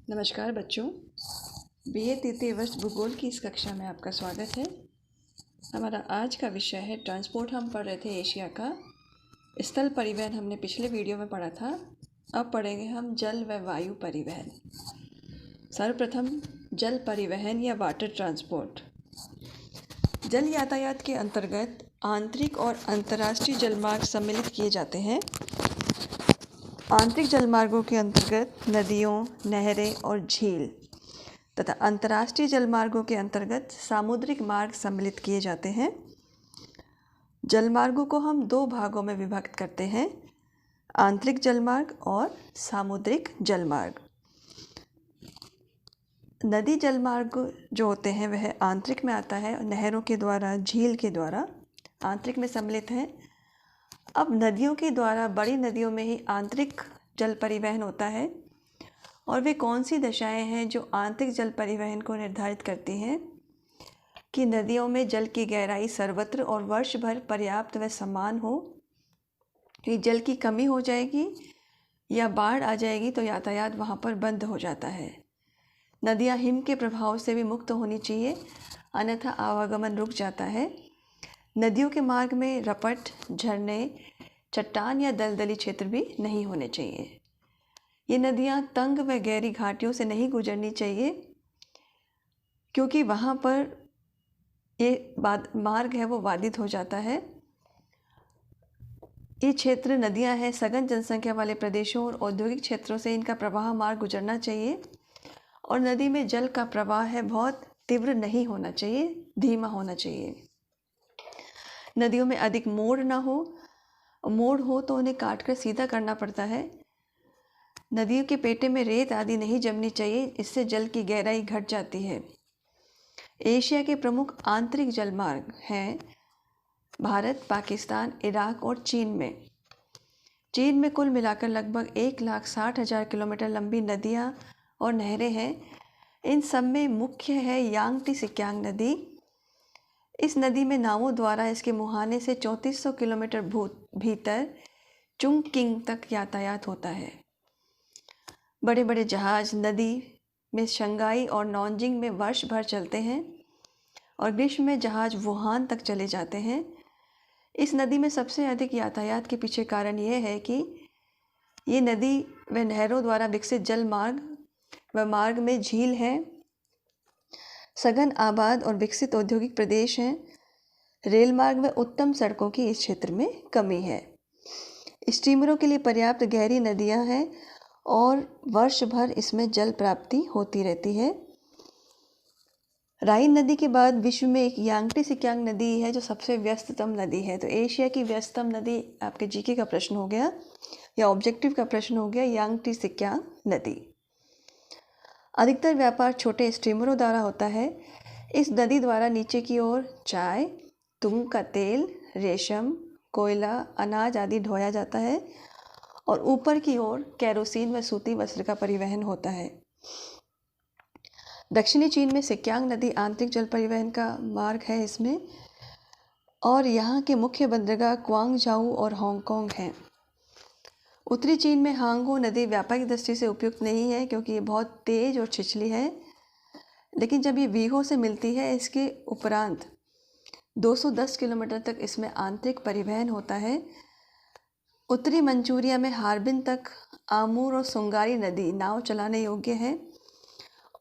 नमस्कार बच्चों, बीए तृतीय वर्ष भूगोल की इस कक्षा में आपका स्वागत है। हमारा आज का विषय है ट्रांसपोर्ट। हम पढ़ रहे थे एशिया का स्थल परिवहन, हमने पिछले वीडियो में पढ़ा था। अब पढ़ेंगे हम जल व वायु परिवहन। सर्वप्रथम जल परिवहन या वाटर ट्रांसपोर्ट। जल यातायात के अंतर्गत आंतरिक और अंतर्राष्ट्रीय जलमार्ग सम्मिलित किए जाते हैं। आंतरिक जलमार्गों के अंतर्गत नदियों, नहरें और झील तथा अंतर्राष्ट्रीय जलमार्गों के अंतर्गत सामुद्रिक मार्ग सम्मिलित किए जाते हैं। जलमार्गों को हम दो भागों में विभक्त करते हैं, आंतरिक जलमार्ग और सामुद्रिक जलमार्ग। नदी जलमार्ग जो होते हैं वह आंतरिक में आता है, नहरों के द्वारा, झील के द्वारा आंतरिक में सम्मिलित हैं। अब नदियों के द्वारा, बड़ी नदियों में ही आंतरिक जल परिवहन होता है। और वे कौन सी दशाएं हैं जो आंतरिक जल परिवहन को निर्धारित करती हैं कि नदियों में जल की गहराई सर्वत्र और वर्ष भर पर्याप्त व समान हो। कि जल की कमी हो जाएगी या बाढ़ आ जाएगी तो यातायात वहाँ पर बंद हो जाता है। नदियाँ हिम के प्रभाव से भी मुक्त होनी चाहिए, अन्यथा आवागमन रुक जाता है। नदियों के मार्ग में रपट, झरने, चट्टान या दलदली क्षेत्र भी नहीं होने चाहिए। ये नदियाँ तंग व गहरी घाटियों से नहीं गुजरनी चाहिए, क्योंकि वहाँ पर ये मार्ग है वो बाधित हो जाता है। ये क्षेत्र नदियाँ हैं सघन जनसंख्या वाले प्रदेशों और औद्योगिक क्षेत्रों से इनका प्रवाह मार्ग गुजरना चाहिए। और नदी में जल का प्रवाह है बहुत तीव्र नहीं होना चाहिए, धीमा होना चाहिए। नदियों में अधिक मोड़ ना हो, मोड़ हो तो उन्हें काट कर सीधा करना पड़ता है। नदियों के पेटे में रेत आदि नहीं जमनी चाहिए, इससे जल की गहराई घट जाती है। एशिया के प्रमुख आंतरिक जलमार्ग हैं भारत, पाकिस्तान, इराक और चीन में। चीन में कुल मिलाकर लगभग 1,60,000 किलोमीटर लंबी नदियाँ और नहरें हैं। इन सब में मुख्य है यांगटी सिक्यांग नदी। इस नदी में नावों द्वारा इसके मुहाने से 3400 किलोमीटर भीतर चुंगकिंग तक यातायात होता है। बड़े बड़े जहाज नदी में शंघाई और नॉनजिंग में वर्ष भर चलते हैं और ग्रीष्म में जहाज वुहान तक चले जाते हैं। इस नदी में सबसे अधिक यातायात के पीछे कारण यह है कि ये नदी व नहरों द्वारा विकसित जल मार्ग व मार्ग में झील है, सघन आबाद और विकसित औद्योगिक प्रदेश हैं। रेल मार्ग व उत्तम सड़कों की इस क्षेत्र में कमी है। स्टीमरों के लिए पर्याप्त गहरी नदियां हैं और वर्ष भर इसमें जल प्राप्ति होती रहती है। राइन नदी के बाद विश्व में एक यांगटी सिक्यांग नदी है जो सबसे व्यस्ततम नदी है। तो एशिया की व्यस्ततम नदी आपके जीके का प्रश्न हो गया या ऑब्जेक्टिव का प्रश्न हो गया, यांगटी सिक्यांग नदी। अधिकतर व्यापार छोटे स्टीमरों द्वारा होता है। इस नदी द्वारा नीचे की ओर चाय, तुंग का तेल, रेशम, कोयला, अनाज आदि ढोया जाता है और ऊपर की ओर केरोसिन व सूती वस्त्र का परिवहन होता है। दक्षिणी चीन में सिक्यांग नदी आंतरिक जल परिवहन का मार्ग है इसमें, और यहाँ के मुख्य बंदरगाह क्वांगझाऊ और हांगकांग हैं। उत्तरी चीन में हांगहो नदी व्यापारिक दृष्टि से उपयुक्त नहीं है क्योंकि ये बहुत तेज और छिछली है, लेकिन जब ये वीहो से मिलती है इसके उपरांत 210 किलोमीटर तक इसमें आंतरिक परिवहन होता है। उत्तरी मंचूरिया में हार्बिन तक आमूर और सुंगारी नदी नाव चलाने योग्य है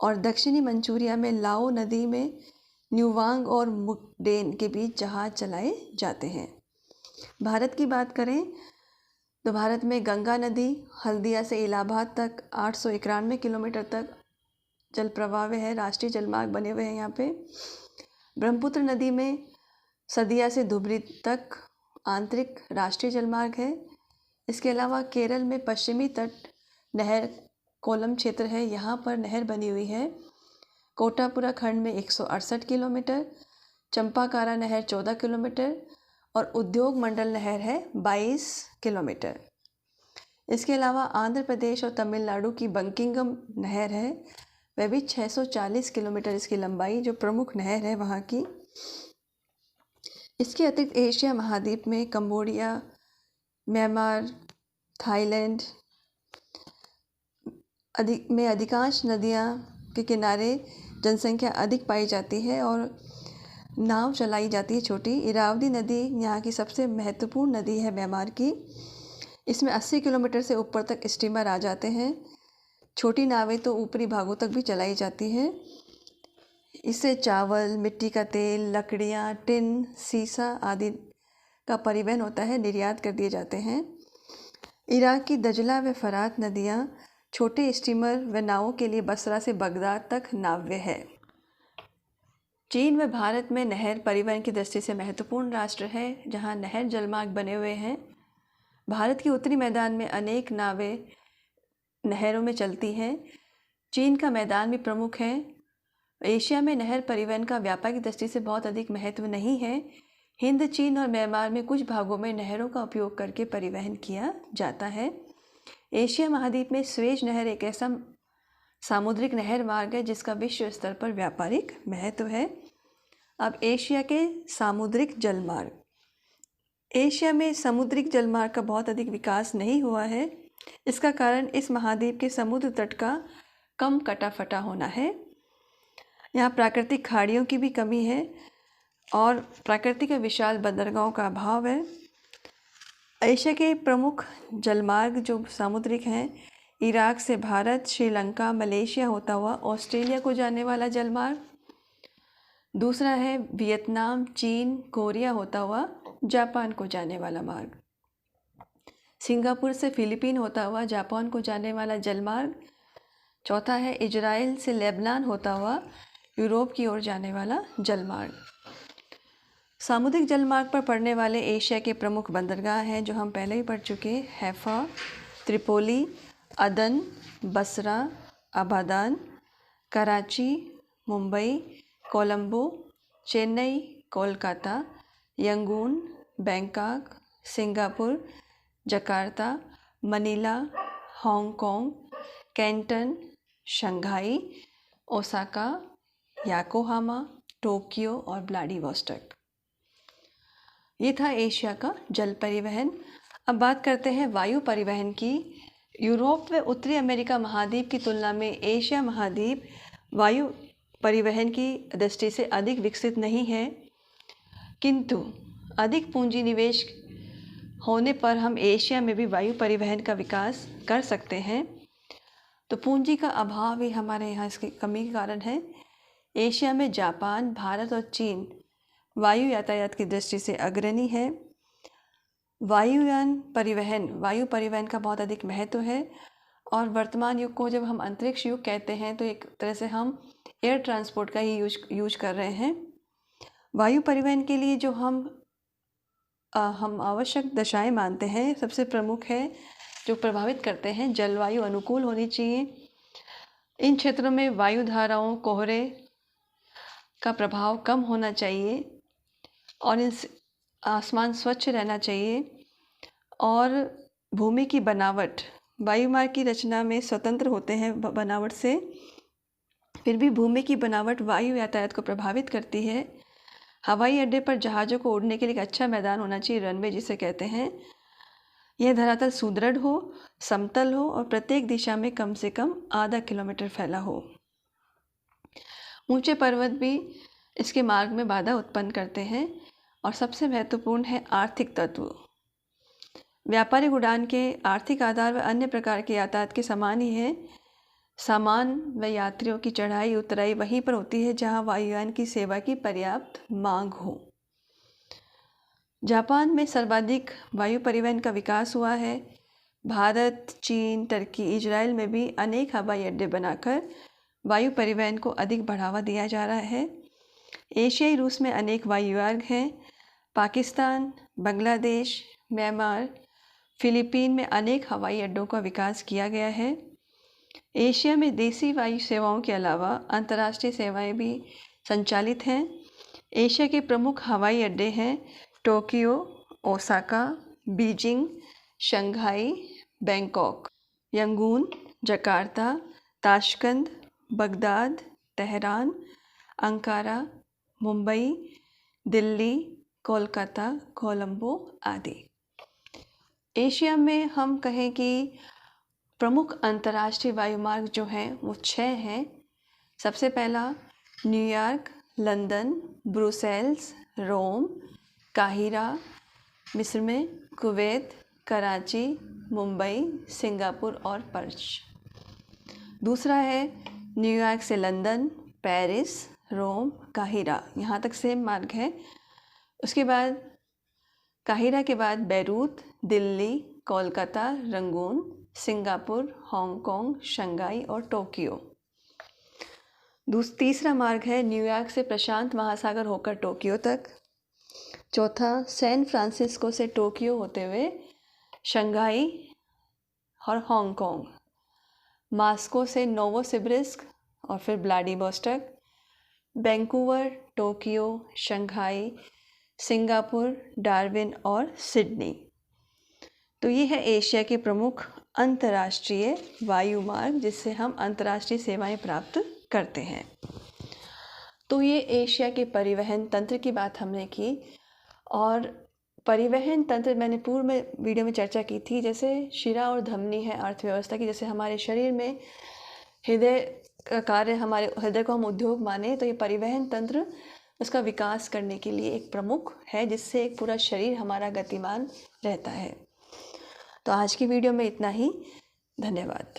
और दक्षिणी मंचूरिया में लाओ नदी में न्यूवांग और मुकडेन के बीच जहाज चलाए जाते हैं। भारत की बात करें तो भारत में गंगा नदी हल्दिया से इलाहाबाद तक 891 किलोमीटर तक जल प्रवाह है, राष्ट्रीय जलमार्ग बने हुए हैं यहाँ पे। ब्रह्मपुत्र नदी में सदिया से धुबरी तक आंतरिक राष्ट्रीय जलमार्ग है। इसके अलावा केरल में पश्चिमी तट नहर कोलम क्षेत्र है, यहाँ पर नहर बनी हुई है। कोटापुरा खंड में 168 किलोमीटर, चंपाकारा नहर 14 किलोमीटर और उद्योग मंडल नहर है 22 किलोमीटर। इसके अलावा आंध्र प्रदेश और तमिलनाडु की बंकिंगम नहर है, वह भी 640 किलोमीटर इसकी लंबाई, जो प्रमुख नहर है वहाँ की। इसके अतिरिक्त एशिया महाद्वीप में कंबोडिया, म्यांमार, थाईलैंड, अधिकांश नदियाँ के किनारे जनसंख्या अधिक पाई जाती है और नाव चलाई जाती है छोटी। इरावदी नदी यहाँ की सबसे महत्वपूर्ण नदी है म्यांमार की। इसमें 80 किलोमीटर से ऊपर तक स्टीमर आ जाते हैं। छोटी नावें तो ऊपरी भागों तक भी चलाई जाती हैं। इससे चावल, मिट्टी का तेल, लकड़ियाँ, टिन, सीसा आदि का परिवहन होता है, निर्यात कर दिए जाते हैं। इराक की दजला व फरात नदियाँ छोटे स्टीमर व नावों के लिए बसरा से बगदाद तक नाव्य है। चीन व भारत में नहर परिवहन की दृष्टि से महत्वपूर्ण राष्ट्र है, जहाँ नहर जलमार्ग बने हुए हैं। भारत के उत्तरी मैदान में अनेक नावें नहरों में चलती हैं। चीन का मैदान भी प्रमुख है। एशिया में नहर परिवहन का व्यापारिक दृष्टि से बहुत अधिक महत्व नहीं है। हिंद, चीन और म्यांमार में कुछ भागों में नहरों का उपयोग करके परिवहन किया जाता है। एशिया महाद्वीप में स्वेज नहर एक ऐसा सामुद्रिक नहर मार्ग है जिसका विश्व स्तर पर व्यापारिक महत्व है। अब एशिया के सामुद्रिक जलमार्ग। एशिया में समुद्रिक जलमार्ग का बहुत अधिक विकास नहीं हुआ है। इसका कारण इस महाद्वीप के समुद्र तट का कम कटा फटा होना है। यहाँ प्राकृतिक खाड़ियों की भी कमी है और प्राकृतिक विशाल बंदरगाहों का अभाव है। एशिया के प्रमुख जलमार्ग जो सामुद्रिक हैं, इराक से भारत, श्रीलंका, मलेशिया होता हुआ ऑस्ट्रेलिया को जाने वाला जलमार्ग। दूसरा है वियतनाम, चीन, कोरिया होता हुआ जापान को जाने वाला मार्ग। सिंगापुर से फिलीपीन होता हुआ जापान को जाने वाला जलमार्ग। चौथा है इजराइल से लेबनान होता हुआ यूरोप की ओर जाने वाला जलमार्ग। सामुद्रिक जलमार्ग पर पड़ने वाले एशिया के प्रमुख बंदरगाह हैं जो हम पहले ही पढ़ चुके। Haifa, Tripoli, Aden, Basra, Abadan, Karachi, Mumbai, Colombo, Chennai, Kolkata, Yangon, Bangkok, Singapore, Jakarta, Manila, Hong Kong, Canton, Shanghai, Osaka, Yokohama, Tokyo और व्लादिवोस्टॉक। ये था एशिया का जल परिवहन। अब बात करते हैं वायु परिवहन की। यूरोप व उत्तरी अमेरिका महाद्वीप की तुलना में एशिया महाद्वीप वायु परिवहन की दृष्टि से अधिक विकसित नहीं है, किंतु अधिक पूंजी निवेश होने पर हम एशिया में भी वायु परिवहन का विकास कर सकते हैं। तो पूंजी का अभाव ही हमारे यहाँ इसकी कमी के कारण है। एशिया में जापान, भारत और चीन वायु यातायात की दृष्टि से अग्रणी है। वायु परिवहन का बहुत अधिक महत्व है और वर्तमान युग को जब हम अंतरिक्ष युग कहते हैं तो एक तरह से हम एयर ट्रांसपोर्ट का ही यूज कर रहे हैं। वायु परिवहन के लिए जो हम आवश्यक दशाएं मानते हैं, सबसे प्रमुख है जो प्रभावित करते हैं, जलवायु अनुकूल होनी चाहिए। इन क्षेत्रों में वायु धाराओं, कोहरे का प्रभाव कम होना चाहिए और इन आसमान स्वच्छ रहना चाहिए। और भूमि की बनावट, वायुमार्ग की रचना में स्वतंत्र होते हैं बनावट से, फिर भी भूमि की बनावट वायु यातायात को प्रभावित करती है। हवाई अड्डे पर जहाज़ों को उड़ने के लिए एक अच्छा मैदान होना चाहिए, रनवे जिसे कहते हैं। यह धरातल सुदृढ़ हो, समतल हो और प्रत्येक दिशा में कम से कम आधा किलोमीटर फैला हो। ऊंचे पर्वत भी इसके मार्ग में बाधा उत्पन्न करते हैं। और सबसे महत्वपूर्ण है आर्थिक तत्व। व्यापारिक उड़ान के आर्थिक आधार व अन्य प्रकार के यातायात के समान ही है। सामान व यात्रियों की चढ़ाई उतराई वहीं पर होती है जहां वायुयान की सेवा की पर्याप्त मांग हो। जापान में सर्वाधिक वायु परिवहन का विकास हुआ है। भारत, चीन, तुर्की, इजराइल में भी अनेक हवाई अड्डे बनाकर वायु परिवहन को अधिक बढ़ावा दिया जा रहा है। एशियाई रूस में अनेक वायुमार्ग हैं। पाकिस्तान, बांग्लादेश, म्यांमार, फिलीपीन में अनेक हवाई अड्डों का विकास किया गया है। एशिया में देसी वायु सेवाओं के अलावा अंतर्राष्ट्रीय सेवाएं भी संचालित हैं। एशिया के प्रमुख हवाई अड्डे हैं Tokyo, Osaka, Beijing, Shanghai, Bangkok, Yangon, Jakarta, Tashkent, Baghdad, Tehran, Ankara, Mumbai, Delhi, Kolkata, Colombo आदि। एशिया में हम कहें कि प्रमुख अंतर्राष्ट्रीय वायुमार्ग जो हैं वो 6 हैं। सबसे पहला न्यूयॉर्क, लंदन, ब्रुसेल्स, रोम, काहिरा मिस्र में, कुवैत, कराची, मुंबई, सिंगापुर और पर्च। दूसरा है न्यूयॉर्क से लंदन, पेरिस, रोम, काहिरा, यहाँ तक सेम मार्ग है। उसके बाद काहिरा के बाद Beirut, Delhi, Kolkata, Rangoon, Singapore, Hong Kong, Shanghai और टोक्यो। तीसरा मार्ग है न्यूयॉर्क से प्रशांत महासागर होकर टोक्यो तक। चौथा सैन फ्रांसिस्को से टोक्यो होते हुए शंघाई और हांगकांग, मास्को से नोवोसिबिर्स्क और फिर Vladivostok, Vancouver, Tokyo, Shanghai, Singapore, Darwin और सिडनी। तो ये है एशिया के प्रमुख अंतर्राष्ट्रीय वायुमार्ग जिससे हम अंतर्राष्ट्रीय सेवाएं प्राप्त करते हैं। तो ये एशिया के परिवहन तंत्र की बात हमने की। और परिवहन तंत्र मैंने पूर्व में वीडियो में चर्चा की थी, जैसे शिरा और धमनी है अर्थव्यवस्था की। जैसे हमारे शरीर में हृदय का कार्य, हमारे हृदय को हम उद्योग माने, तो ये परिवहन तंत्र उसका विकास करने के लिए एक प्रमुख है जिससे एक पूरा शरीर हमारा गतिमान रहता है। तो आज की वीडियो में इतना ही। धन्यवाद।